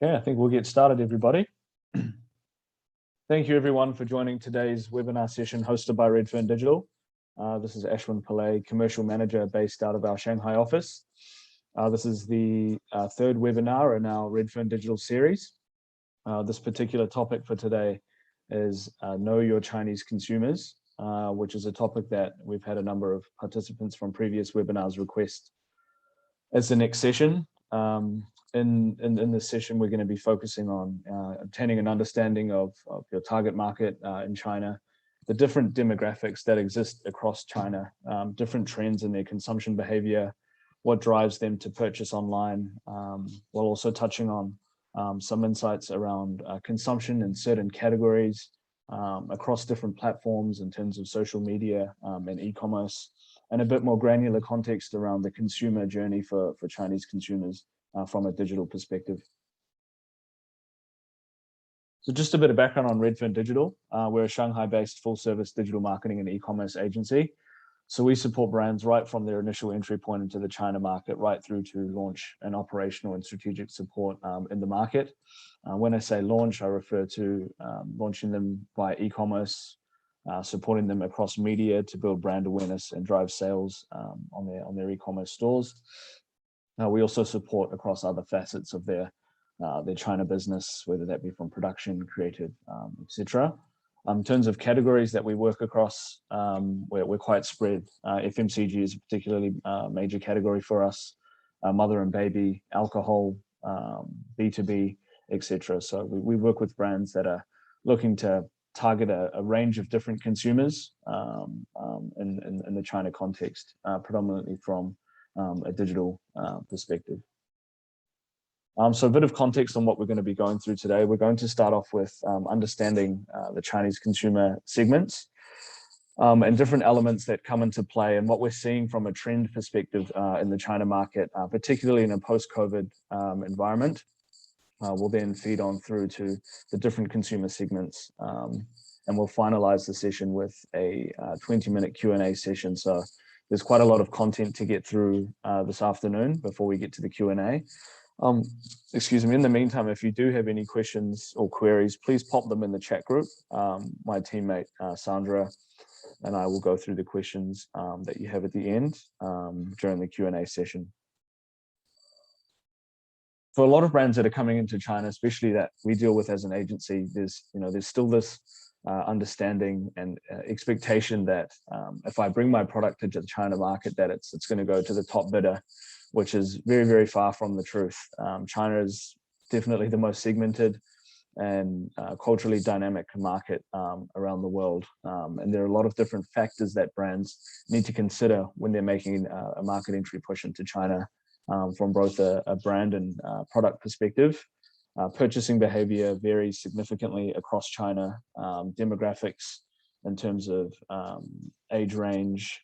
Okay, I think we'll get started, everybody. Thank you, everyone, for joining today's webinar session hosted by RedFern Digital. This is Ashwin Pillay, Commercial Manager based out of our Shanghai office. This is the third webinar in our RedFern Digital series. This particular topic for today is Know Your Chinese Consumers, which is a topic that we've had a number of participants from previous webinars request as the next session. In this session, we're going to be focusing on obtaining an understanding of your target market in China, the different demographics that exist across China, different trends in their consumption behavior, what drives them to purchase online, while also touching on some insights around consumption in certain categories across different platforms in terms of social media and e-commerce, and a bit more granular context around the consumer journey for Chinese consumers from a digital perspective. So just a bit of background on RedFern Digital. We're a Shanghai-based full-service digital marketing and e-commerce agency. So we support brands right from their initial entry point into the China market, right through to launch and operational and strategic support in the market. When I say launch, I refer to launching them via e-commerce, supporting them across media to build brand awareness and drive sales on their e-commerce stores. We also support across other facets of their China business, whether that be from production, creative, etc. In terms of categories that we work across, we're quite spread. FMCG is a particularly major category for us, mother and baby, alcohol, B2B, etc. So we work with brands that are looking to target a range of different consumers in the China context, predominantly from a digital perspective. So a bit of context on what we're going to be going through today. We're going to start off with understanding the Chinese consumer segments and different elements that come into play and what we're seeing from a trend perspective in the China market, particularly in a post-COVID environment. We'll then feed on through to the different consumer segments, and we'll finalize the session with a 20-minute Q&A session. So there's quite a lot of content to get through this afternoon before we get to the Q&A. Excuse me, in the meantime, if you do have any questions or queries, please pop them in the chat group. My teammate, Sandra, and I will go through the questions that you have at the end during the Q&A session. For a lot of brands that are coming into China, especially that we deal with as an agency, there's still this understanding and expectation that if I bring my product into the China market, that it's going to go to the top bidder, which is very, very far from the truth. China is definitely the most segmented and culturally dynamic market around the world. And there are a lot of different factors that brands need to consider when they're making a market entry push into China, from both a brand and product perspective. Purchasing behavior varies significantly across China. Demographics in terms of age range,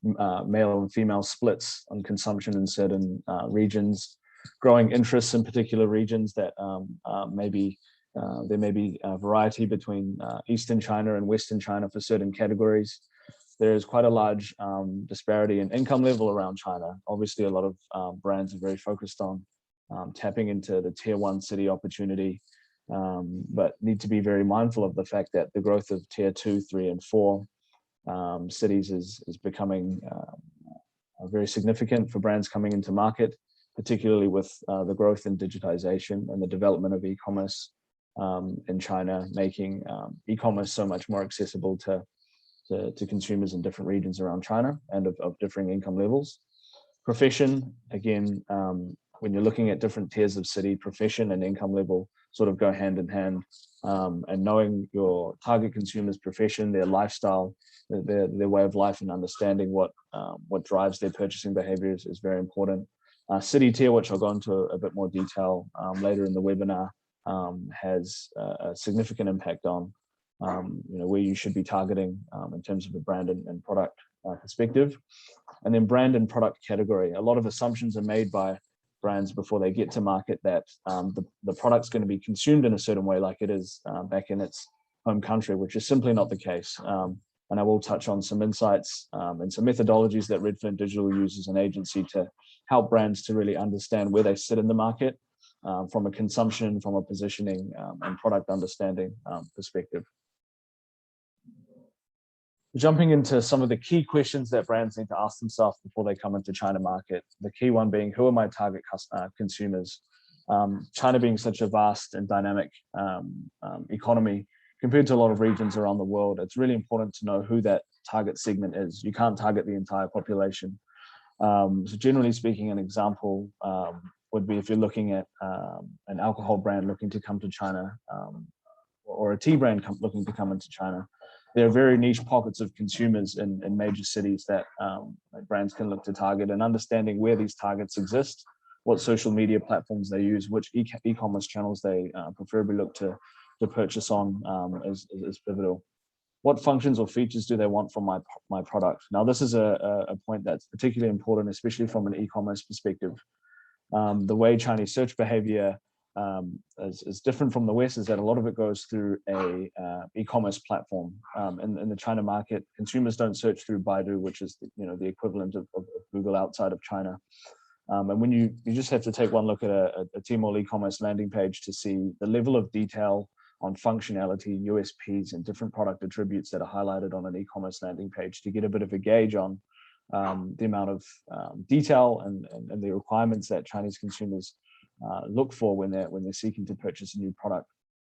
male and female splits on consumption in certain regions, growing interests in particular regions that there may be a variety between Eastern China and Western China for certain categories. There is quite a large disparity in income level around China. Obviously, a lot of brands are very focused on tapping into the tier 1 city opportunity, but need to be very mindful of the fact that the growth of tier 2, 3, and 4 cities is becoming very significant for brands coming into market, particularly with the growth in digitization and the development of e-commerce in China, making e-commerce so much more accessible to consumers in different regions around China and of differing income levels. Profession, again, when you're looking at different tiers of city, profession and income level sort of go hand in hand, and knowing your target consumer's profession, their lifestyle, their way of life, and understanding what drives their purchasing behaviors is very important. City tier, which I'll go into a bit more detail later in the webinar, has a significant impact on where you should be targeting in terms of a brand and product perspective. And then brand and product category. A lot of assumptions are made by brands before they get to market that the product's going to be consumed in a certain way like it is back in its home country, which is simply not the case. And I will touch on some insights and some methodologies that RedFern Digital uses as an agency to help brands to really understand where they sit in the market from a consumption, from a positioning and product understanding perspective. Jumping into some of the key questions that brands need to ask themselves before they come into China market. The key one being, who are my target consumers? China being such a vast and dynamic economy compared to a lot of regions around the world, it's really important to know who that target segment is. You can't target the entire population. So generally speaking, an example would be if you're looking at an alcohol brand looking to come to China, or a tea brand looking to come into China. There are very niche pockets of consumers in major cities that brands can look to target, and understanding where these targets exist, what social media platforms they use, which e-commerce channels they preferably look to purchase on is pivotal. What functions or features do they want from my product? Now, this is a point that's particularly important, especially from an e-commerce perspective. The way Chinese search behavior is different from the West is that a lot of it goes through a e-commerce platform. In the China market, consumers don't search through Baidu, which is the equivalent of Google outside of China. And when you just have to take one look at a Tmall e-commerce landing page to see the level of detail on functionality, USPs, and different product attributes that are highlighted on an e-commerce landing page to get a bit of a gauge on the amount of detail and the requirements that Chinese consumers look for when they're seeking to purchase a new product,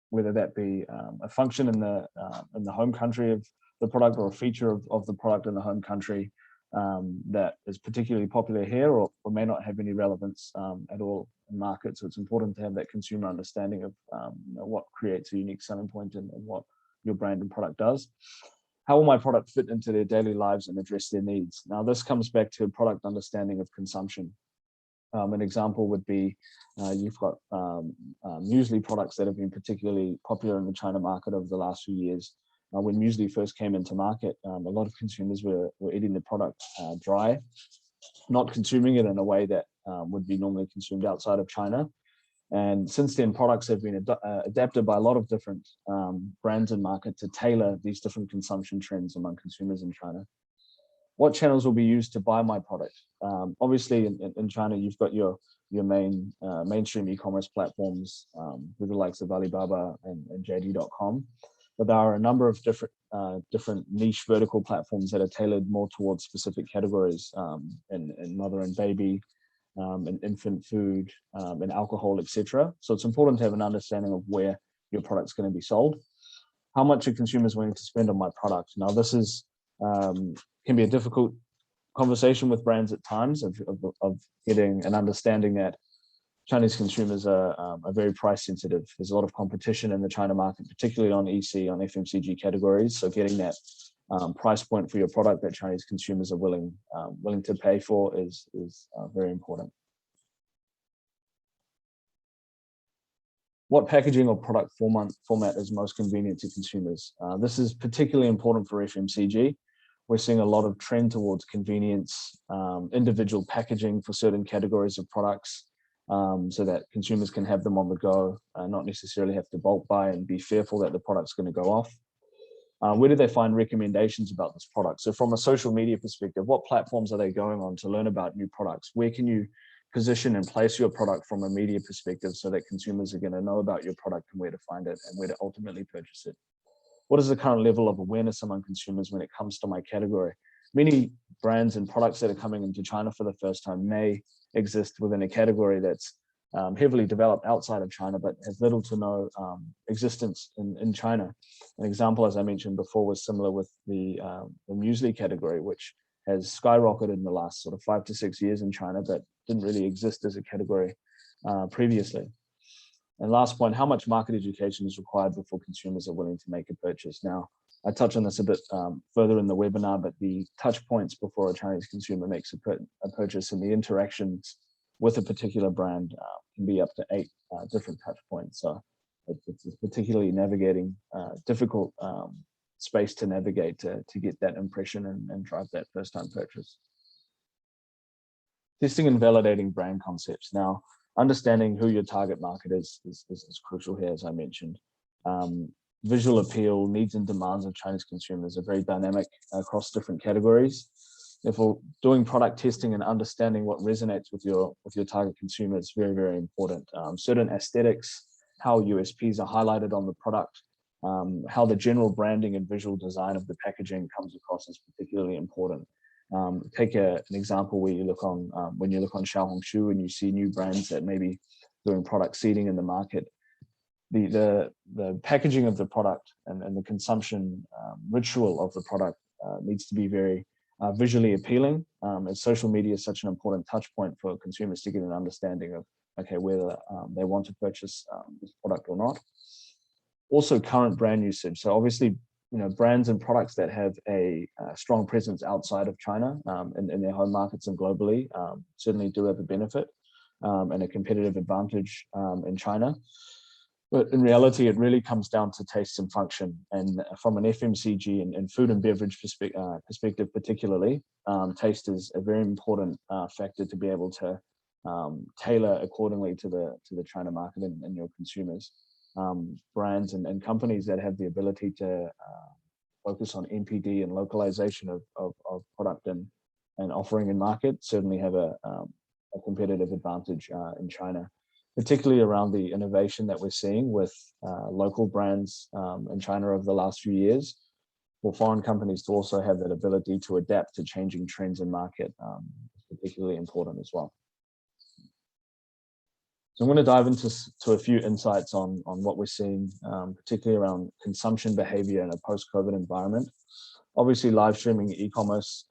whether that be a function in the home country of the product, or a feature of the product in the home country that is particularly popular here, or may not have any relevance at all in market. So it's important to have that consumer understanding of what creates a unique selling point and what your brand and product does. How will my product fit into their daily lives and address their needs? Now, this comes back to product understanding of consumption. An example would be you've got muesli products that have been particularly popular in the China market over the last few years. When muesli first came into market, a lot of consumers were eating the product dry, not consuming it in a way that would be normally consumed outside of China. And since then, products have been adapted by a lot of different brands and market to tailor these different consumption trends among consumers in China. What channels will be used to buy my product? Obviously, in China, you've got your mainstream e-commerce platforms, with the likes of Alibaba and JD.com. But there are a number of different niche vertical platforms that are tailored more towards specific categories in mother and baby, in infant food, in alcohol, etc. So it's important to have an understanding of where your product's going to be sold. How much are consumers willing to spend on my product? Now, this is can be a difficult conversation with brands at times of getting an understanding that Chinese consumers are very price sensitive. There's a lot of competition in the China market, particularly on EC, on FMCG categories. So getting that price point for your product that Chinese consumers are willing to pay for is very important. What packaging or product format is most convenient to consumers? This is particularly important for FMCG. We're seeing a lot of trend towards convenience, individual packaging for certain categories of products, so that consumers can have them on the go, not necessarily have to bulk buy and be fearful that the product's going to go off. Where do they find recommendations about this product? So from a social media perspective, what platforms are they going on to learn about new products? Where can you position and place your product from a media perspective so that consumers are going to know about your product and where to find it and where to ultimately purchase it? What is the current level of awareness among consumers when it comes to my category? Many brands and products that are coming into China for the first time may exist within a category that's heavily developed outside of China, but has little to no existence in China. An example, as I mentioned before, was similar with the muesli category, which has skyrocketed in the last sort of 5 to 6 years in China, but didn't really exist as a category previously. And last point, how much market education is required before consumers are willing to make a purchase? Now, I touch on this a bit further in the webinar, but the touch points before a Chinese consumer makes a purchase and the interactions with a particular brand can be up to 8 different touch points. So it's particularly navigating difficult space to navigate to get that impression and drive that first-time purchase. Testing and validating brand concepts. Now, understanding who your target market is crucial here, as I mentioned. Visual appeal, needs and demands of Chinese consumers are very dynamic across different categories. Therefore, doing product testing and understanding what resonates with your target consumer is very, very important. Certain aesthetics, how USPs are highlighted on the product, how the general branding and visual design of the packaging comes across is particularly important. Take an example where you look on when you look on Xiaohongshu and you see new brands that may be doing product seeding in the market. The packaging of the product and the consumption ritual of the product needs to be very visually appealing. As social media is such an important touch point for consumers to get an understanding of whether they want to purchase this product or not. Also, current brand usage. So obviously, brands and products that have a strong presence outside of China in their home markets and globally certainly do have a benefit and a competitive advantage in China. But in reality, it really comes down to taste and function. And from an FMCG and food and beverage perspective, particularly, taste is a very important factor to be able to tailor accordingly to the China market and your consumers. Brands and companies that have the ability to focus on NPD and localization of product and offering in market certainly have a competitive advantage in China, particularly around the innovation that we're seeing with local brands in China over the last few years. For foreign companies to also have that ability to adapt to changing trends in market is particularly important as well. So I'm going to dive into a few insights on what we're seeing, particularly around consumption behavior in a post-COVID environment. Obviously, live streaming e-commerce,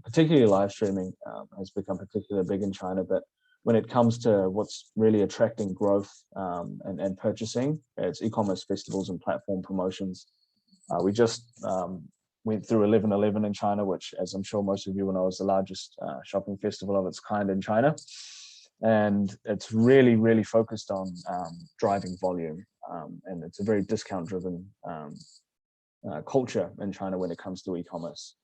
particularly live streaming, has become particularly big in China. But when it comes to what's really attracting growth and purchasing, it's e-commerce festivals and platform promotions. We just went through 11/11 in China, which, as I'm sure most of you will know, is the largest shopping festival of its kind in China. And it's really, really focused on driving volume. And it's a very discount-driven culture in China when it comes to e-commerce.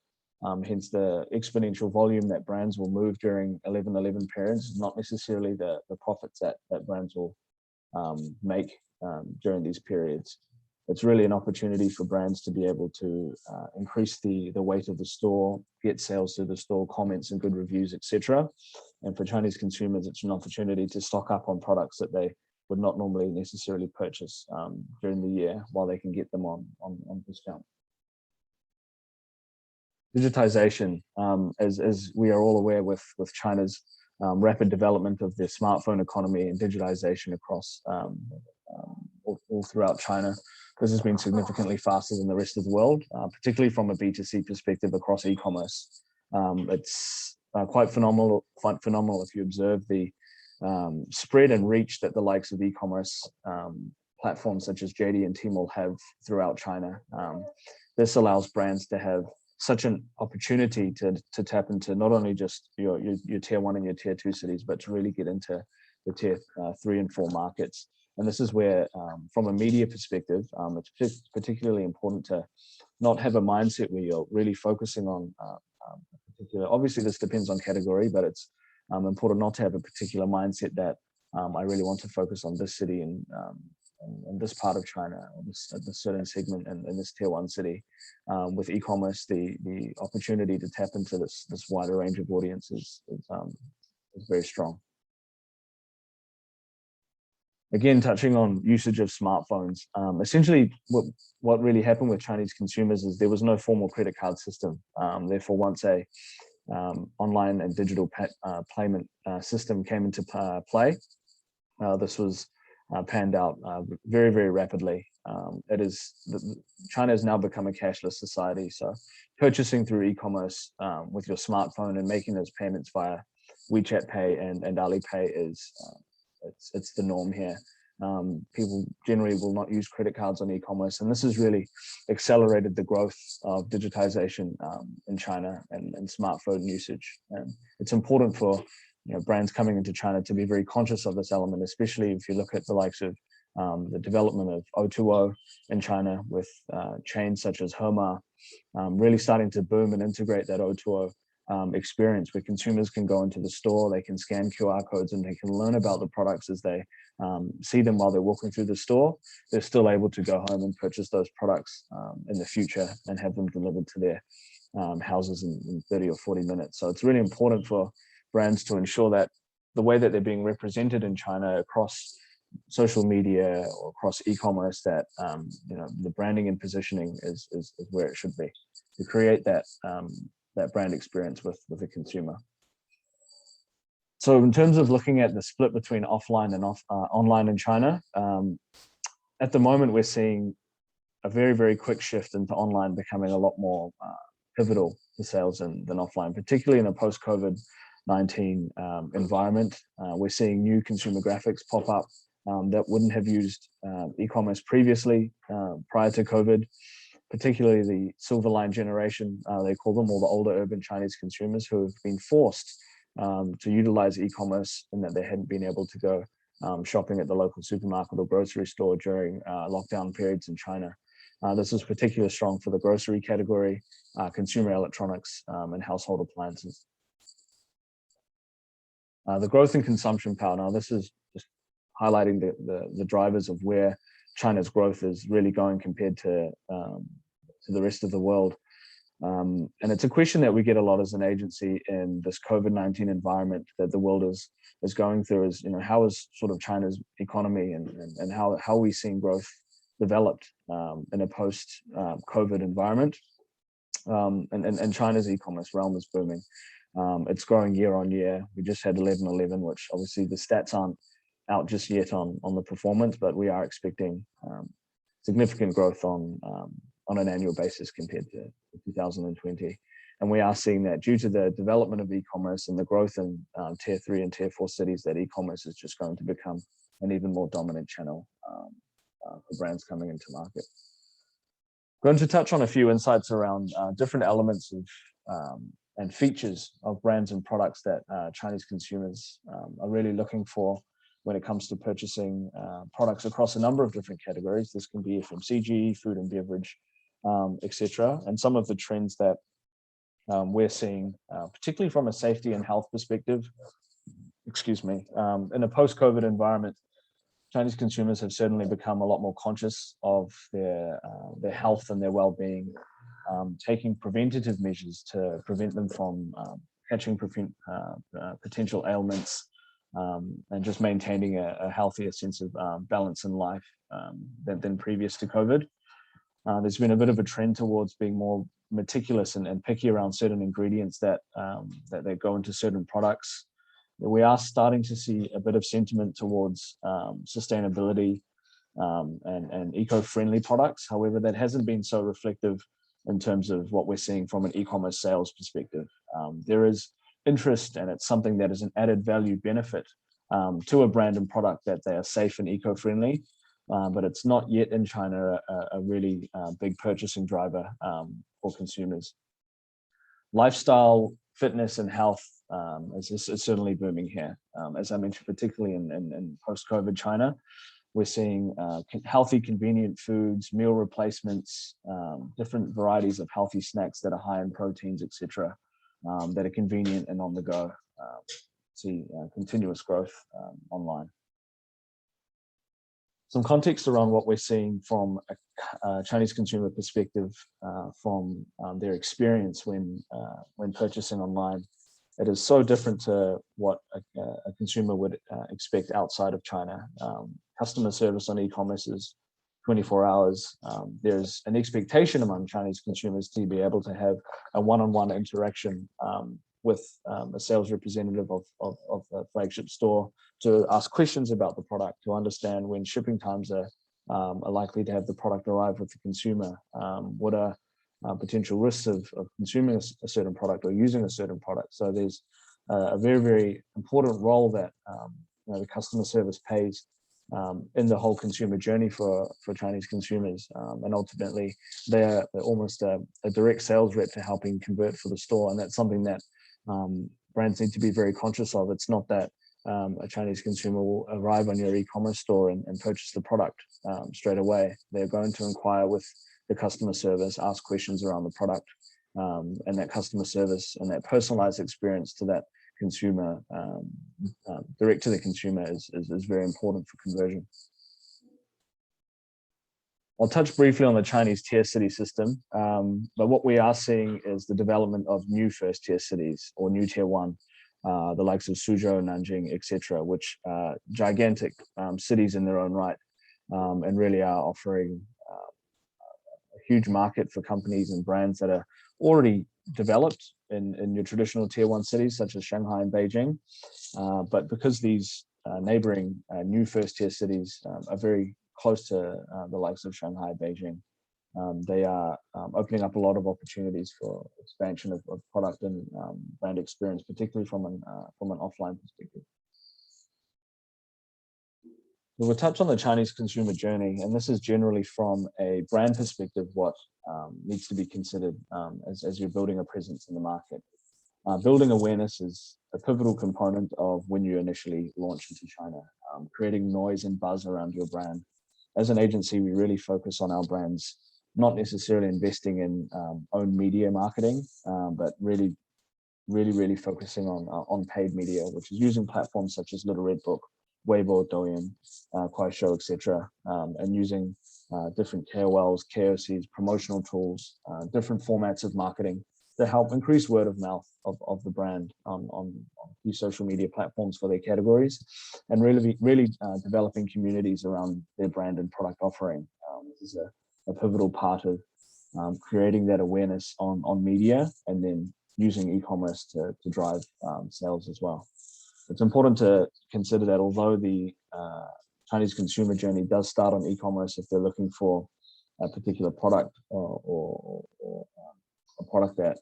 Hence the exponential volume that brands will move during 11/11 periods, not necessarily the profits that brands will make during these periods. It's really an opportunity for brands to be able to increase the weight of the store, get sales through the store, comments and good reviews, etc. And for Chinese consumers, it's an opportunity to stock up on products that they would not normally necessarily purchase during the year while they can get them on discount. Digitization, as we are all aware with China's rapid development of their smartphone economy and digitization across all throughout China, this has been significantly faster than the rest of the world, particularly from a B2C perspective across e-commerce. It's quite phenomenal if you observe the spread and reach that the likes of e-commerce platforms such as JD and Tmall have throughout China. This allows brands to have such an opportunity to tap into not only just your tier 1 and your tier 2 cities, but to really get into the tier 3 and 4 markets. And this is where, from a media perspective, it's particularly important to not have a mindset where you're really focusing on particular. Obviously, this depends on category, but it's important not to have a particular mindset that I really want to focus on this city and this part of China, or this certain segment in this tier 1 city. With e-commerce, the opportunity to tap into this wider range of audiences is very strong. Again, touching on usage of smartphones, essentially what really happened with Chinese consumers is there was no formal credit card system. Therefore, once a online and digital payment system came into play, this was panned out very, very rapidly. China has now become a cashless society. So purchasing through e-commerce with your smartphone and making those payments via WeChat Pay and Alipay is it's the norm here. People generally will not use credit cards on e-commerce, and this has really accelerated the growth of digitization in China and smartphone usage. And it's important for brands coming into China to be very conscious of this element, especially if you look at the likes of the development of O2O in China, with chains such as Hema really starting to boom and integrate that O2O experience where consumers can go into the store, they can scan QR codes, and they can learn about the products as they see them while they're walking through the store. They're still able to go home and purchase those products in the future and have them delivered to their houses in 30 or 40 minutes. So it's really important for brands to ensure that the way that they're being represented in China across social media or across e-commerce, that the branding and positioning is where it should be to create that that brand experience with the consumer. So in terms of looking at the split between offline and online in China, at the moment we're seeing a very quick shift into online becoming a lot more pivotal to sales than offline, particularly in a post-COVID-19 environment. We're seeing new consumer graphics pop up that wouldn't have used e-commerce previously prior to COVID, particularly the silver line generation, they call them, or the older urban Chinese consumers who have been forced to utilize e-commerce and that they hadn't been able to go shopping at the local supermarket or grocery store during lockdown periods in China. This is particularly strong for the grocery category, consumer electronics, and household appliances. The growth in consumption power. Now, this is just highlighting the drivers of where China's growth is really going compared to the rest of the world. And it's a question that we get a lot as an agency in this COVID-19 environment that the world is going through, is, how is sort of China's economy and how are we seeing growth developed in a post COVID environment. And China's e-commerce realm is booming. It's growing year on year. We just had 11/11, which obviously the stats aren't out just yet on the performance, but we are expecting significant growth on an annual basis compared to 2020. And we are seeing that due to the development of e-commerce and the growth in tier 3 and tier 4 cities, that e-commerce is just going to become an even more dominant channel for brands coming into market. I'm going to touch on a few insights around different elements of and features of brands and products that Chinese consumers are really looking for when it comes to purchasing products across a number of different categories. This can be FMCG, food and beverage, etc. And some of the trends that we're seeing, particularly from a safety and health perspective, in a post-COVID environment, Chinese consumers have certainly become a lot more conscious of their health and their well-being, taking preventative measures to prevent them from catching potential ailments, and just maintaining a healthier sense of balance in life than previous to COVID. There's been a bit of a trend towards being more meticulous and picky around certain ingredients that they go into certain products. We are starting to see a bit of sentiment towards sustainability and eco-friendly products. However, that hasn't been so reflective in terms of what we're seeing from an e-commerce sales perspective. There is interest, and it's something that is an added value benefit to a brand and product that they are safe and eco-friendly, but it's not yet in China a really big purchasing driver for consumers. Lifestyle, fitness, and health is certainly booming here. As I mentioned, particularly in post-COVID China, we're seeing healthy, convenient foods, meal replacements, different varieties of healthy snacks that are high in proteins, etc., that are convenient and on the go. See continuous growth online. Some context around what we're seeing from a Chinese consumer perspective from their experience when purchasing online. It is so different to what a consumer would expect outside of China. Customer service on e-commerce is 24 hours. There's an expectation among Chinese consumers to be able to have a one-on-one interaction with a sales representative of the flagship store, to ask questions about the product, to understand when shipping times are likely to have the product arrive with the consumer, what are potential risks of consuming a certain product or using a certain product. So there's a very important role that the customer service plays in the whole consumer journey for Chinese consumers, and ultimately they're almost a direct sales rep to helping convert for the store, and that's something that brands need to be very conscious of. It's not that a Chinese consumer will arrive on your e-commerce store and purchase the product straight away. They're going to inquire with the customer service, ask questions around the product, and that customer service and that personalized experience to that consumer, direct to the consumer, is very important for conversion. I'll touch briefly on the Chinese tier city system, but what we are seeing is the development of new first-tier cities or new tier one, the likes of Suzhou, Nanjing, etc., which are gigantic cities in their own right, and really are offering a huge market for companies and brands that are already developed in your traditional tier one cities, such as Shanghai and Beijing. But because these neighboring new first-tier cities are very close to the likes of Shanghai, Beijing, they are opening up a lot of opportunities for expansion of product and brand experience, particularly from an offline perspective. We'll touch on the Chinese consumer journey, and this is generally from a brand perspective what needs to be considered as you're building a presence in the market. Building awareness is a pivotal component of when you initially launch into China, creating noise and buzz around your brand. As an agency, we really focus on our brands, not necessarily investing in own media marketing, but really focusing on paid media, which is using platforms such as Little Red Book, Weibo, Douyin, Kuaishou, etc., and using different KOLs, KOCs, promotional tools, different formats of marketing to help increase word of mouth of the brand on key social media platforms for their categories, and really developing communities around their brand and product offering. This is a pivotal part of creating that awareness on media, and then using e-commerce to drive sales as well. It's important to consider that although the Chinese consumer journey does start on e-commerce, if they're looking for a particular product or a product that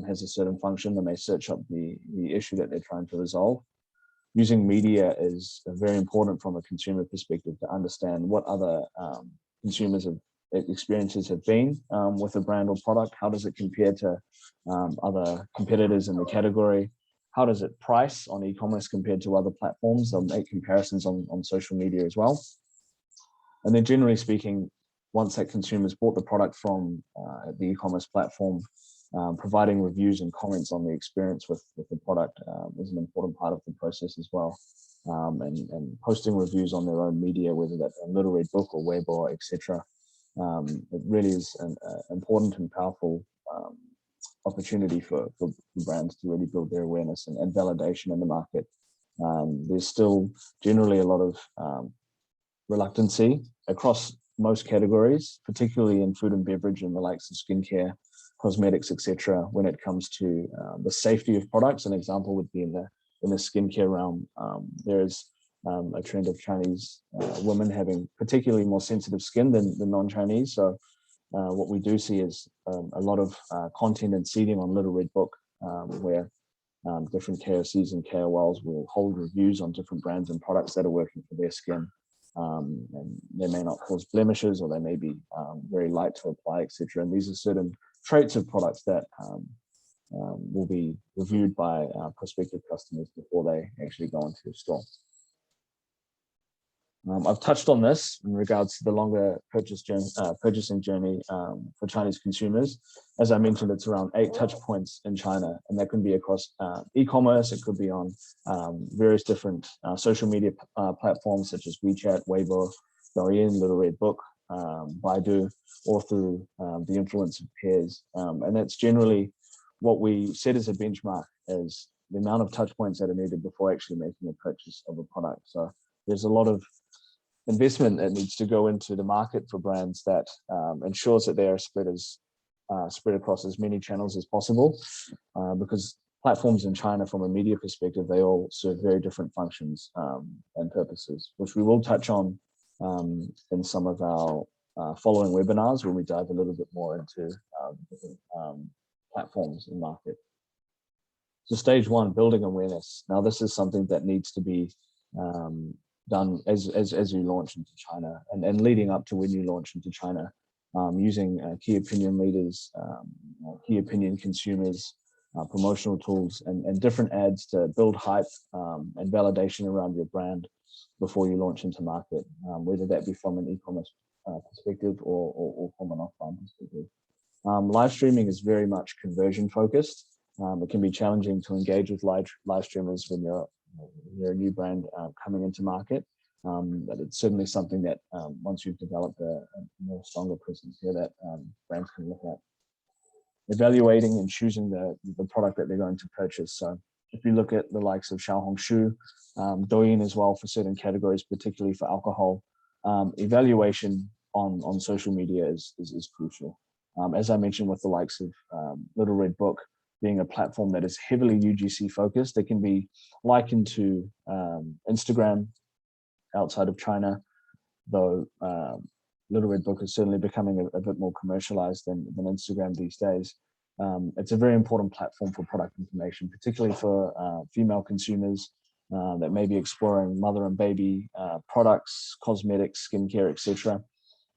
has a certain function, they may search up the issue that they're trying to resolve. Using media is very important from a consumer perspective to understand what other consumers' experiences have been with a brand or product. How does it compare to other competitors in the category? How does it price on e-commerce compared to other platforms? They'll make comparisons on social media as well. And then generally speaking, once that consumer's bought the product from the e-commerce platform, providing reviews and comments on the experience with the product is an important part of the process as well. And posting reviews on their own media, whether that's on Little Red Book or Weibo, etc. It really is an important and powerful opportunity for brands to really build their awareness and validation in the market. There's still generally a lot of reluctancy across most categories, particularly in food and beverage and the likes of skincare, cosmetics, etc. When it comes to the safety of products, an example would be in the skincare realm. There's a trend of Chinese women having particularly more sensitive skin than non-Chinese. So what we do see is a lot of content and seeding on Little Red Book, where different KOCs and KOLs will hold reviews on different brands and products that are working for their skin. And they may not cause blemishes, or they may be very light to apply, etc. And these are certain traits of products that will be reviewed by prospective customers before they actually go into the store. I've touched on this in regards to the longer purchasing journey for Chinese consumers. As I mentioned, it's around 8 touch points in China, and that can be across e-commerce. It could be on various different social media platforms such as WeChat, Weibo, Douyin, Little Red Book, Baidu, or through the influence of peers. And that's generally what we set as a benchmark as the amount of touch points that are needed before actually making a purchase of a product. So there's a lot of investment that needs to go into the market for brands that ensures that they are spread across as many channels as possible, because platforms in China, from a media perspective, they all serve very different functions and purposes, which we will touch on in some of our following webinars when we dive a little bit more into different platforms in market. So stage 1, building awareness. Now this is something that needs to be done as you launch into China, and leading up to when you launch into China, using key opinion leaders, key opinion consumers, promotional tools, and different ads to build hype and validation around your brand before you launch into market, whether that be from an e-commerce perspective or from an offline perspective. Live streaming is very much conversion focused. It can be challenging to engage with live streamers when you're a new brand coming into market. But it's certainly something that once you've developed a more stronger presence here, that brands can look at evaluating and choosing the product that they're going to purchase. So if you look at the likes of Xiaohongshu, Douyin as well for certain categories, particularly for alcohol, evaluation on social media is crucial. As I mentioned with the likes of Little Red Book being a platform that is heavily UGC focused, it can be likened to Instagram outside of China, though Little Red Book is certainly becoming a bit more commercialized than Instagram these days. It's a very important platform for product information, particularly for female consumers that may be exploring mother and baby products, cosmetics, skincare, etc.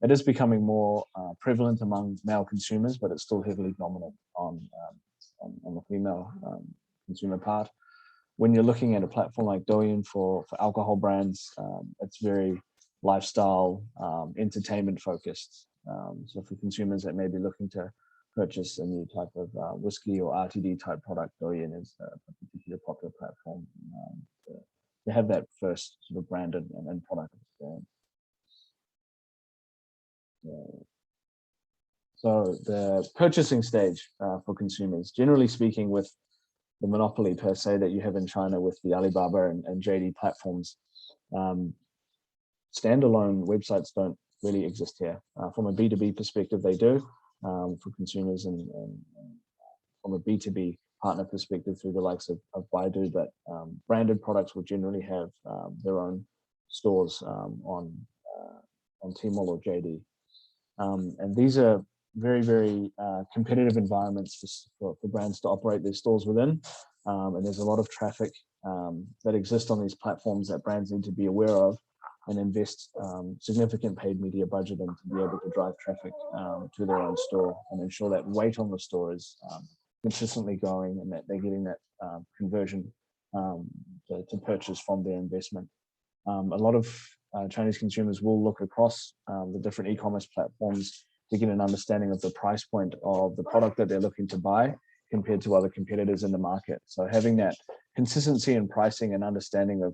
It is becoming more prevalent among male consumers, but it's still heavily dominant on the female consumer part. When you're looking at a platform like Douyin for alcohol brands, it's very lifestyle, entertainment focused. So for consumers that may be looking to purchase a new type of whiskey or RTD type product, Douyin is a particularly popular platform to have that first sort of branded and product experience. Yeah. So the purchasing stage for consumers, generally speaking, with the monopoly per se that you have in China with the Alibaba and JD platforms, standalone websites don't really exist here. From a B2B perspective, they do for consumers, and from a B2B partner perspective through the likes of Baidu, but branded products will generally have their own stores on Tmall or JD. And these are very, very competitive environments for brands to operate their stores within. And there's a lot of traffic that exists on these platforms that brands need to be aware of and invest significant paid media budget in to be able to drive traffic to their own store and ensure that weight on the store is consistently going and that they're getting that conversion to purchase from their investment. A lot of Chinese consumers will look across the different e-commerce platforms to get an understanding of the price point of the product that they're looking to buy compared to other competitors in the market. So having that consistency in pricing and understanding of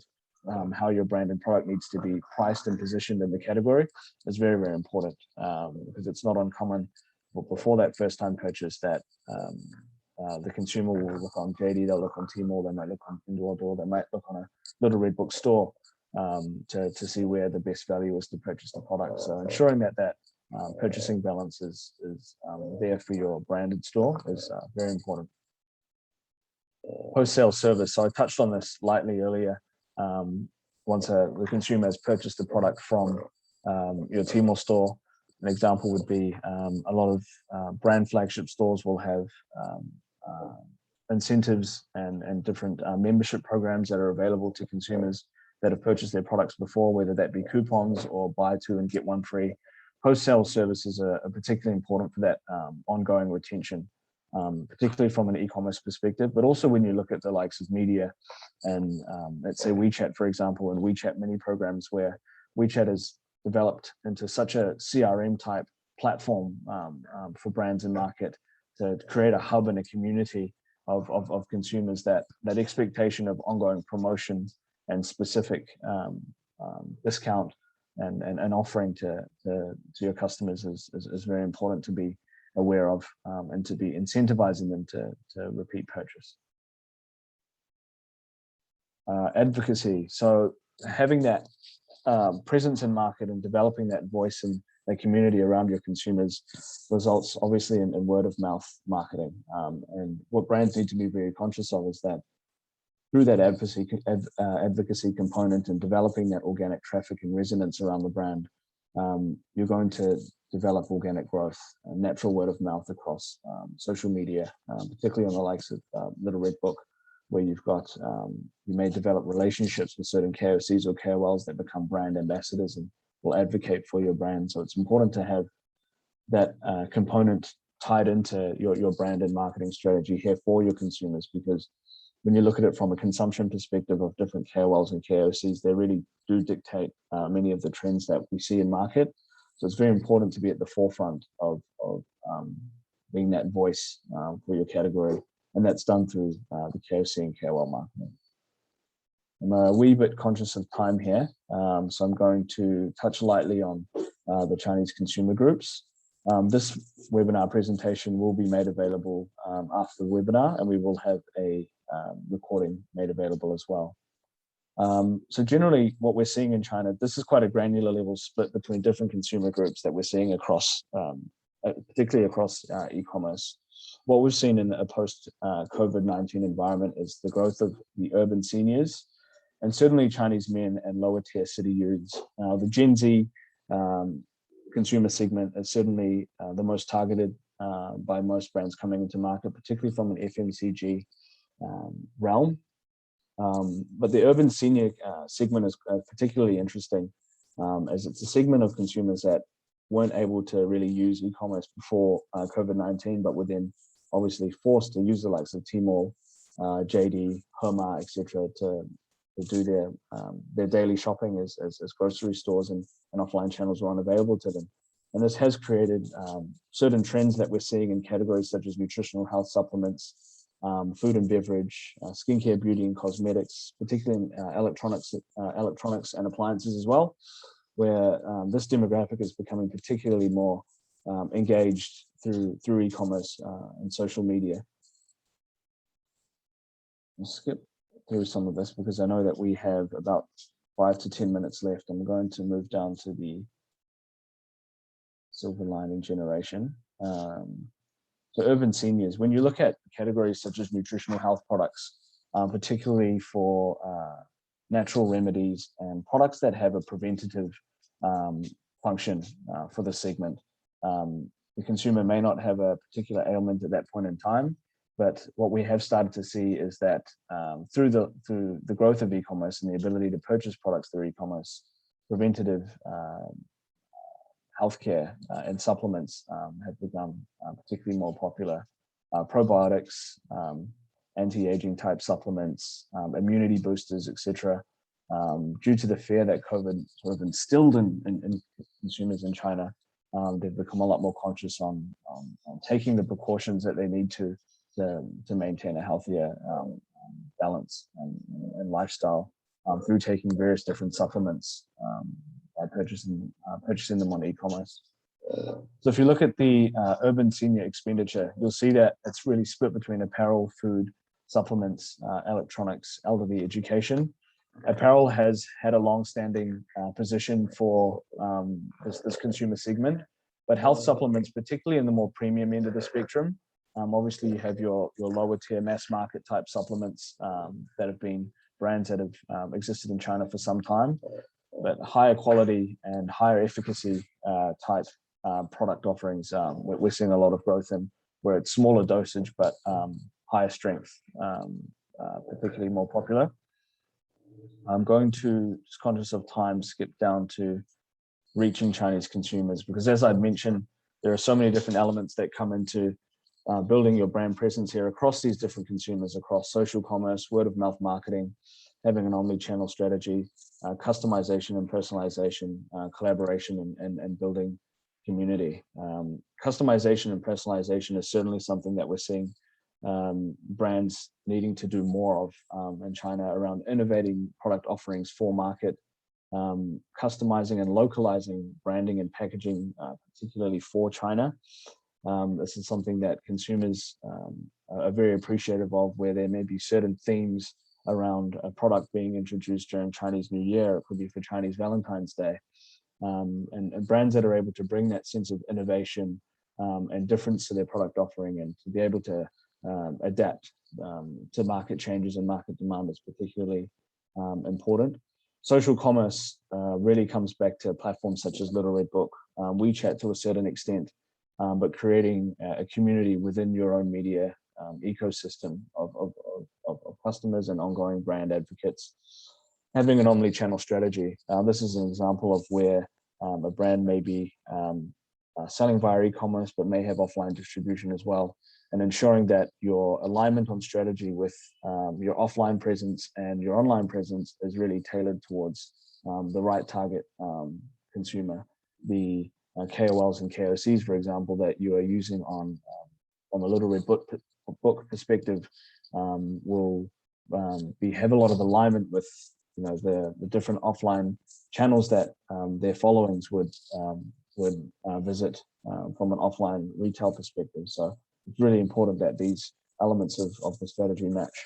how your brand and product needs to be priced and positioned in the category is very, very important because it's not uncommon before that first time purchase that the consumer will look on JD, they'll look on Tmall, they might look on Pinduoduo, they might look on a Little Red Book store to see where the best value is to purchase the product. So ensuring that purchasing balance is there for your branded store is very important. Post-sale service. So I touched on this lightly earlier. Once the consumer has purchased the product from your Tmall store, an example would be a lot of brand flagship stores will have incentives and different membership programs that are available to consumers that have purchased their products before, whether that be coupons or buy two and get one free. Post-sale services are particularly important for that ongoing retention, particularly from an e-commerce perspective, but also when you look at the likes of media and let's say WeChat, for example, and WeChat mini programs where WeChat has developed into such a CRM type platform for brands and market to create a hub and a community of consumers, that expectation of ongoing promotion and specific discount and offering to your customers is very important to be aware of and to be incentivizing them to repeat purchase. Advocacy. So having that presence in market and developing that voice and that community around your consumers results obviously in word of mouth marketing. And what brands need to be very conscious of is that through that advocacy component and developing that organic traffic and resonance around the brand, you're going to develop organic growth, natural word of mouth across social media, particularly on the likes of Little Red Book, where you've got, you may develop relationships with certain KOCs or KOLs that become brand ambassadors and will advocate for your brand. So it's important to have that component tied into your brand and marketing strategy here for your consumers, because when you look at it from a consumption perspective of different KOLs and KOCs, they really do dictate many of the trends that we see in market. So it's very important to be at the forefront of being that voice for your category. And that's done through the KOC and KOL marketing. I'm a wee bit conscious of time here, so I'm going to touch lightly on the Chinese consumer groups. This webinar presentation will be made available after the webinar, and we will have a recording made available as well. So generally what we're seeing in China, this is quite a granular level split between different consumer groups that we're seeing across, particularly across e-commerce. What we've seen in a post-COVID-19 environment is the growth of the urban seniors, and certainly Chinese men and lower tier city youths. The Gen Z consumer segment is certainly the most targeted by most brands coming into market, particularly from an FMCG realm. But the urban senior segment is particularly interesting, as it's a segment of consumers that weren't able to really use e-commerce before COVID-19, but were then obviously forced to use the likes of Tmall, JD, Hema, etc. to do their daily shopping as grocery stores and offline channels were unavailable to them. And this has created certain trends that we're seeing in categories such as nutritional health supplements, food and beverage, skincare, beauty and cosmetics, particularly in electronics and appliances as well, where this demographic is becoming particularly more engaged through e-commerce and social media. I'll skip through some of this because I know that we have about 5 to 10 minutes left. I'm going to move down to the silver lining generation. So urban seniors, when you look at categories such as nutritional health products, particularly for natural remedies and products that have a preventative function for the segment, the consumer may not have a particular ailment at that point in time, but what we have started to see is that through the growth of e-commerce and the ability to purchase products through e-commerce, preventative healthcare and supplements have become particularly more popular. Probiotics, anti-aging type supplements, immunity boosters, etc. Due to the fear that COVID sort of instilled in consumers in China, they've become a lot more conscious on taking the precautions that they need to maintain a healthier balance and lifestyle through taking various different supplements by purchasing them on e-commerce. So if you look at the urban senior expenditure, you'll see that it's really split between apparel, food, supplements, electronics, elderly education. Apparel has had a long-standing position for this consumer segment, but health supplements, particularly in the more premium end of the spectrum, obviously you have your lower tier mass market type supplements that have been brands that have existed in China for some time, but higher quality and higher efficacy type product offerings, we're seeing a lot of growth in, where it's smaller dosage but higher strength, particularly more popular. I'm going to, just conscious of time, skip down to reaching Chinese consumers, because as I'd mentioned, there are so many different elements that come into building your brand presence here across these different consumers, across social commerce, word of mouth marketing, having an omni-channel strategy, customization and personalization, collaboration and building community. Customization and personalization is certainly something that we're seeing brands needing to do more of in China around innovating product offerings for market, customizing and localizing branding and packaging, particularly for China. This is something that consumers are very appreciative of, where there may be certain themes around a product being introduced during Chinese New Year. It could be for Chinese Valentine's Day. And brands that are able to bring that sense of innovation and difference to their product offering, and to be able to adapt to market changes and market demand is particularly important. Social commerce really comes back to platforms such as Little Red Book, WeChat to a certain extent, but creating a community within your own media ecosystem of customers and ongoing brand advocates. Having an omni-channel strategy. This is an example of where a brand may be selling via e-commerce, but may have offline distribution as well, and ensuring that your alignment on strategy with your offline presence and your online presence is really tailored towards the right target consumer. The KOLs and KOCs, for example, that you are using on a Little Red Book perspective will have a lot of alignment with the different offline channels that their followings would visit from an offline retail perspective. So it's really important that these elements of the strategy match.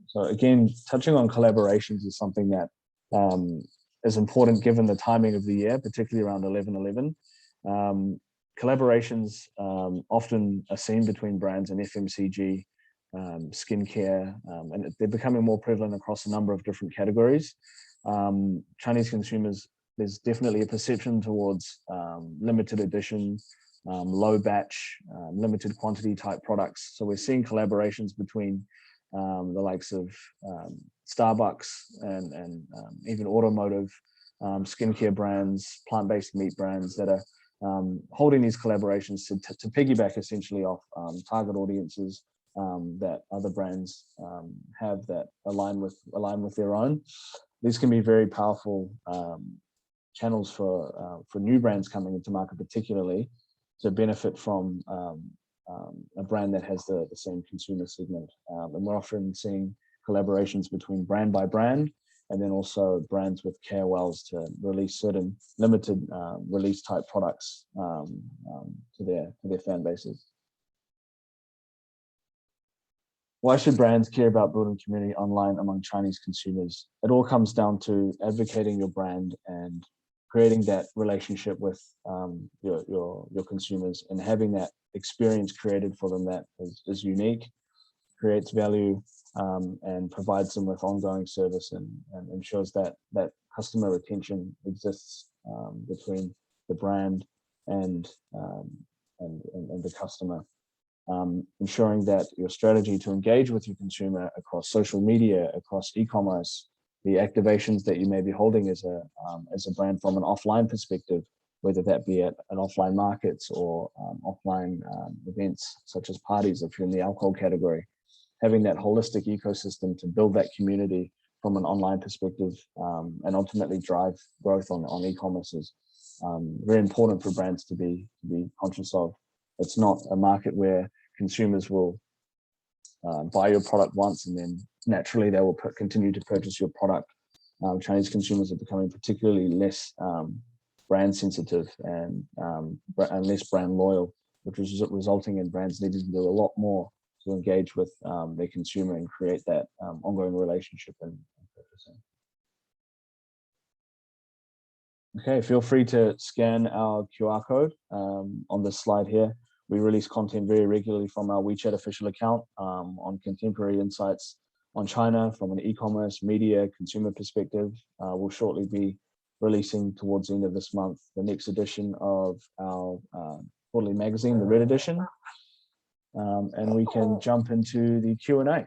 So again, touching on collaborations is something that is important given the timing of the year, particularly around 11/11. Collaborations often are seen between brands and FMCG, skincare, and they're becoming more prevalent across a number of different categories. Chinese consumers, there's definitely a perception towards limited edition, low batch, limited quantity type products. So we're seeing collaborations between the likes of Starbucks and even automotive, skincare brands, plant-based meat brands that are holding these collaborations to piggyback essentially off target audiences that other brands have that align with their own. These can be very powerful channels for new brands coming into market, particularly to benefit from a brand that has the same consumer segment. And we're often seeing collaborations between brand by brand, and then also brands with KOLs to release certain limited release type products to their fan bases. Why should brands care about building community online among Chinese consumers? It all comes down to advocating your brand and creating that relationship with your consumers and having that experience created for them that is unique, creates value, and provides them with ongoing service and ensures that customer retention exists between the brand and the customer. Ensuring that your strategy to engage with your consumer across social media, across e-commerce, the activations that you may be holding as a brand from an offline perspective, whether that be at an offline markets or offline events such as parties if you're in the alcohol category, having that holistic ecosystem to build that community from an online perspective and ultimately drive growth on e-commerce is very important for brands to be conscious of. It's not a market where consumers will buy your product once and then naturally they will continue to purchase your product. Chinese consumers are becoming particularly less brand sensitive and less brand loyal, which is resulting in brands needing to do a lot more to engage with their consumer and create that ongoing relationship and purchasing. Okay, feel free to scan our QR code on this slide here. We release content very regularly from our WeChat official account on contemporary insights on China from an e-commerce, media, consumer perspective. We'll shortly be releasing towards the end of this month the next edition of our quarterly magazine, the Red Edition. And we can jump into the Q&A.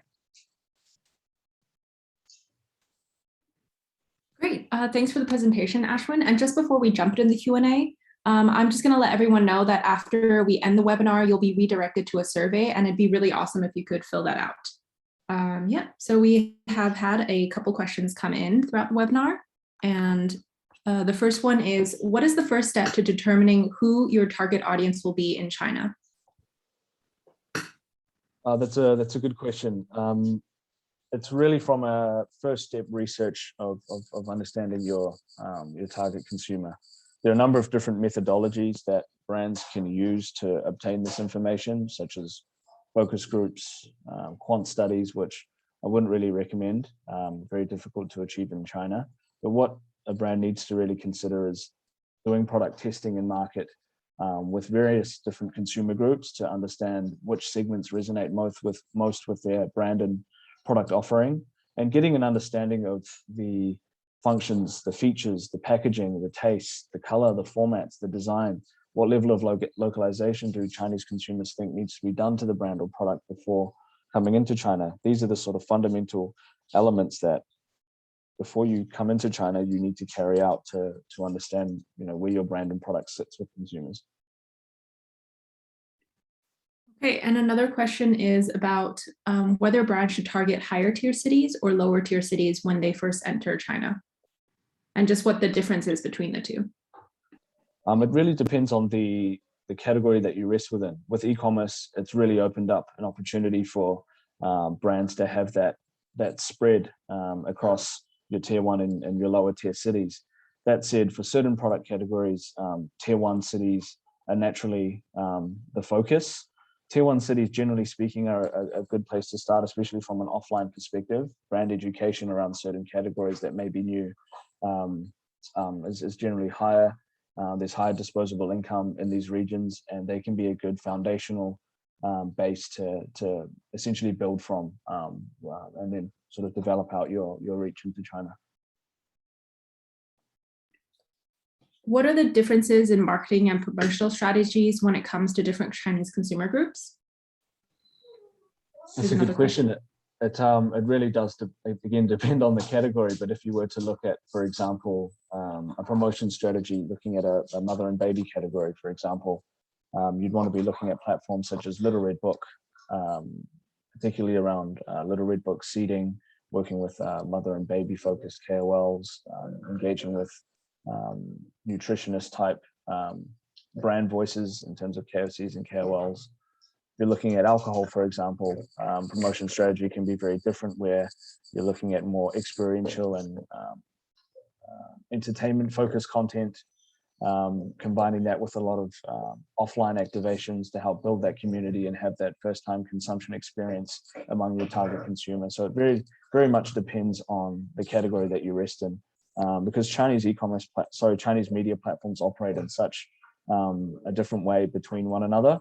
Great, thanks for the presentation, Ashwin. And just before we jump into the Q&A, I'm just going to let everyone know that after we end the webinar, you'll be redirected to a survey, and it'd be really awesome if you could fill that out. Yeah, so we have had a couple questions come in throughout the webinar, and the first one is, what is the first step to determining who your target audience will be in China? That's a good question. It's really from a first step research of understanding your target consumer. There are a number of different methodologies that brands can use to obtain this information, such as focus groups, quant studies, which I wouldn't really recommend, very difficult to achieve in China. But what a brand needs to really consider is doing product testing in market with various different consumer groups to understand which segments resonate most with their brand and product offering, and getting an understanding of the functions, the features, the packaging, the taste, the color, the formats, the design. What level of localization do Chinese consumers think needs to be done to the brand or product before coming into China? These are the sort of fundamental elements that before you come into China, you need to carry out to understand, where your brand and product sits with consumers. Okay, and another question is about whether brands should target higher tier cities or lower tier cities when they first enter China, and just what the difference is between the two. It really depends on the the category that you rest within. With e-commerce, it's really opened up an opportunity for brands to have that spread across your tier 1 and your lower tier cities. That said, for certain product categories, tier 1 cities are naturally the focus. Tier 1 cities, generally speaking, are a good place to start, especially from an offline perspective. Brand education around certain categories that may be new is generally higher. There's higher disposable income in these regions, and they can be a good foundational base to essentially build from, and then sort of develop out your reach into China. What are the differences in marketing and promotional strategies when it comes to different Chinese consumer groups? That's a good question. It really does, again, depend on the category, but if you were to look at, for example, a promotion strategy, looking at a mother and baby category, for example, you'd want to be looking at platforms such as Little Red Book, particularly around Little Red Book seeding, working with mother and baby focused KOLs, engaging with nutritionist type brand voices in terms of KOCs and KOLs. If you're looking at alcohol, for example, promotion strategy can be very different, where you're looking at more experiential and entertainment focused content, combining that with a lot of offline activations to help build that community and have that first time consumption experience among your target consumer. So it very much depends on the category that you rest in, because Chinese Chinese media platforms operate in such a different way between one another.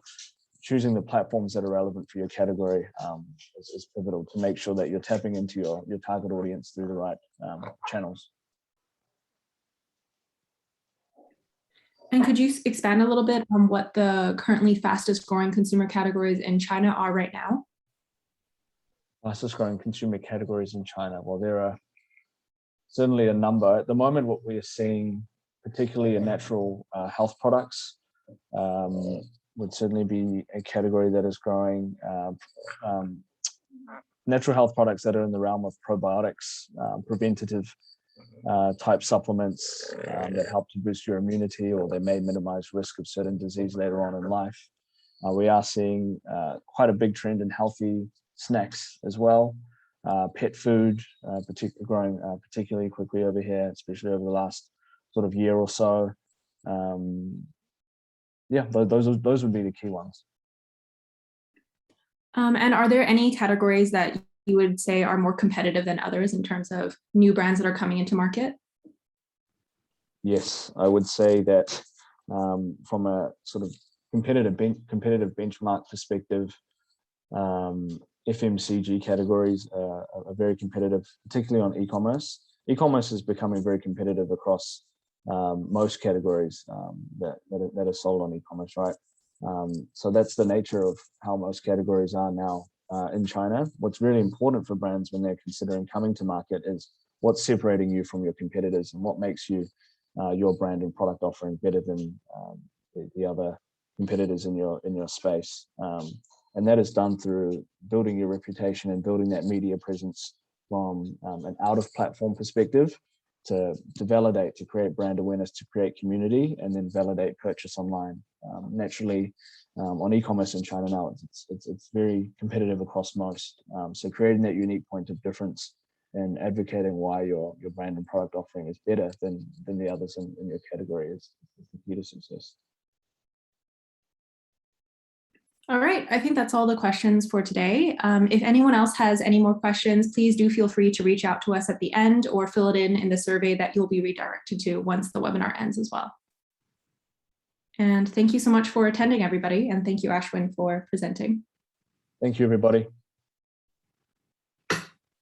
Choosing the platforms that are relevant for your category is pivotal to make sure that you're tapping into your target audience through the right channels. And could you expand a little bit on what the currently fastest growing consumer categories in China are right now? Fastest growing consumer categories in China. Well, there are certainly a number. At the moment, what we are seeing, particularly in natural health products, would certainly be a category that is growing. Natural health products that are in the realm of probiotics, preventative type supplements that help to boost your immunity, or they may minimize risk of certain disease later on in life. We are seeing quite a big trend in healthy snacks as well. Pet food, growing particularly quickly over here, especially over the last sort of year or so. Yeah, those would be the key ones. And are there any categories that you would say are more competitive than others in terms of new brands that are coming into market? Yes, I would say that from a sort of competitive benchmark perspective, FMCG categories are very competitive, particularly on e-commerce. E-commerce is becoming very competitive across most categories that are sold on e-commerce, right? So that's the nature of how most categories are now in China. What's really important for brands when they're considering coming to market is what's separating you from your competitors and what makes you your brand and product offering better than the other competitors in your space. And that is done through building your reputation and building that media presence from an out-of-platform perspective to validate, to create brand awareness, to create community, and then validate purchase online. Naturally, on e-commerce in China now, it's very competitive across most. So creating that unique point of difference and advocating why your brand and product offering is better than the others in your category is the key to success. All right, I think that's all the questions for today. If anyone else has any more questions, please do feel free to reach out to us at the end or fill it in the survey that you'll be redirected to once the webinar ends as well. And thank you so much for attending, everybody. And thank you, Ashwin, for presenting. Thank you, everybody.